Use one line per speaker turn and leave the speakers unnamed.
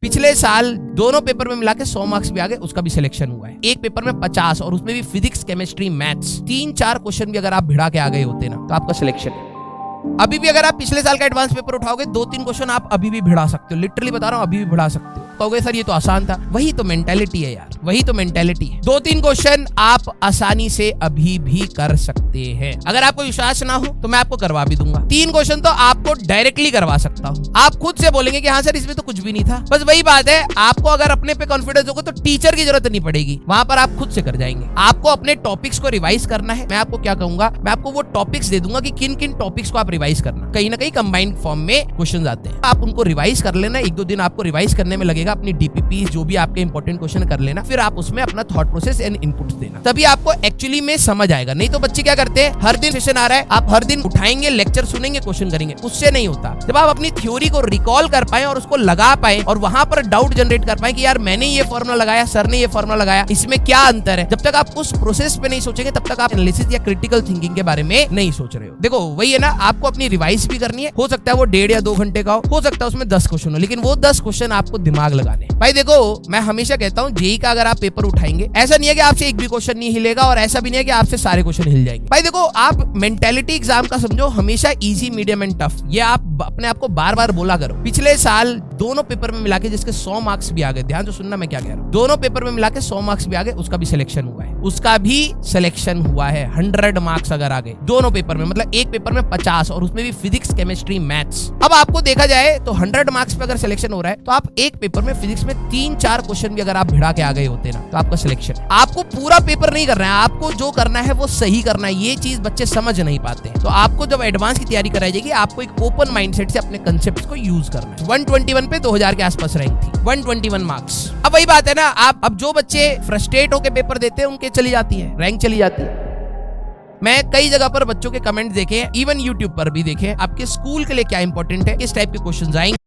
पिछले साल दोनों पेपर में मिला के 100 मार्क्स भी आ गए, उसका भी सिलेक्शन हुआ है। एक पेपर में 50 और उसमें भी फिजिक्स, केमिस्ट्री, मैथ्स 3-4 क्वेश्चन भी अगर आप भिड़ा के आ गए होते ना तो आपका सिलेक्शन है। अभी भी अगर आप पिछले साल का एडवांस पेपर उठाओगे 2-3 क्वेश्चन आप अभी भी भिड़ा सकते हो, लिटरली बता रहा हूँ, अभी भी भिड़ा सकते हो। कहोगे सर ये तो आसान था, वही तो मेंटालिटी है यार, वही तो मेंटालिटी है। 2-3 क्वेश्चन आप आसानी से अभी भी कर सकते हैं। अगर आपको विश्वास ना हो तो मैं आपको करवा भी दूंगा। 3 क्वेश्चन तो आपको डायरेक्टली करवा सकता हूँ। आप खुद से बोलेंगे कि हाँ सर इसमें तो कुछ भी नहीं था। बस वही बात है, आपको अगर अपने पे कॉन्फिडेंस होगा तो टीचर की जरूरत नहीं पड़ेगी, वहां पर आप खुद से कर जाएंगे। आपको अपने टॉपिक्स को रिवाइज करना है। मैं आपको क्या कहूंगा, मैं आपको वो टॉपिक्स दे दूंगा कि किन किन टॉपिक्स को आप रिवाइज करना। कहीं ना कहीं कंबाइंड फॉर्म में क्वेश्चन आते हैं, आप उनको रिवाइज कर लेना। 1-2 दिन आपको रिवाइज करने में लगेगा, अपनी डीपीपी जो भी आपके इंपॉर्टेंट क्वेश्चन कर लेना, फिर आप उसमें अपना थॉट प्रोसेस एंड इनपुट्स देना, तभी आपको एक्चुअली में समझ आएगा। नहीं तो बच्चे क्या करते हैं, हर दिन सेशन आ रहा है, आप हर दिन उठाएंगे, लेक्चर सुनेंगे, क्वेश्चन करेंगे, उससे नहीं होता। जब आप अपनी थ्योरी को रिकॉल कर पाए और उसको लगा पाए और वहां पर डाउट जनरेट कर पाए कि यार मैंने ये फॉर्मूला लगाया, सर ने ये फॉर्मूला लगाया, इसमें क्या अंतर है, जब तक आप उस प्रोसेस पे नहीं सोचेंगे तब तक आप एनालिसिस या क्रिटिकल थिंकिंग के बारे में नहीं सोच रहे हो। देखो वही है ना, आपको अपनी रिवाइज भी करनी है। हो सकता है वो 1.5 या 2 घंटे का हो सकता है उसमें 10 क्वेश्चन हो, लेकिन वो 10 क्वेश्चन आपको दिमाग लगाने। भाई देखो मैं हमेशा कहता हूँ जेईई का अगर आप पेपर उठाएंगे, ऐसा नहीं है कि आपसे एक भी क्वेश्चन नहीं हिलेगा और ऐसा भी नहीं है कि आपसे सारे क्वेश्चन हिल जाएंगे। भाई देखो आप मेंटालिटी एग्जाम का समझो हमेशा इजी, मीडियम एंड टफ। ये आप अपने आप को बार बार बोला करो। पिछले साल दोनों पेपर में मिला के जिसके 100 मार्क्स भी आ गए, ध्यान से सुनना मैं क्या कह रहा हूँ, दोनों पेपर में मिला के 100 मार्क्स भी आ गए, उसका भी सिलेक्शन हुआ है। उसका भी सिलेक्शन हुआ है। 100 मार्क्स अगर आ गए दोनों पेपर में, मतलब एक पेपर में 50 और उसमें भी फिजिक्स, केमिस्ट्री, मैथ्स। अब आपको देखा जाए तो 100 मार्क्स पे अगर सिलेक्शन हो रहा है तो आप एक पेपर में फिजिक्स में 3-4 क्वेश्चन भी अगर आप भिड़ा के आ गए होते ना तो आपका सिलेक्शन है। आपको पूरा पेपर नहीं करना है, आपको जो करना है वो सही करना है। ये चीज बच्चे समझ नहीं पाते। तो आपको जब एडवांस की तैयारी कराई जाएगी, आपको एक ओपन माइंडसेट से अपने कंसेप्ट को यूज करना है। 121 पे 2000 के आसपास रैंक थी, 121 मार्क्स। अब वही बात है ना, आप अब जो बच्चे फ्रस्ट्रेट होकर पेपर देते हैं उनके चली जाती है, रैंक चली जाती है। मैं कई जगह पर बच्चों के कमेंट देखे, इवन यूट्यूब पर भी देखे, आपके स्कूल के लिए क्या इंपॉर्टेंट है, किस टाइप के क्वेश्चंस आएंगे।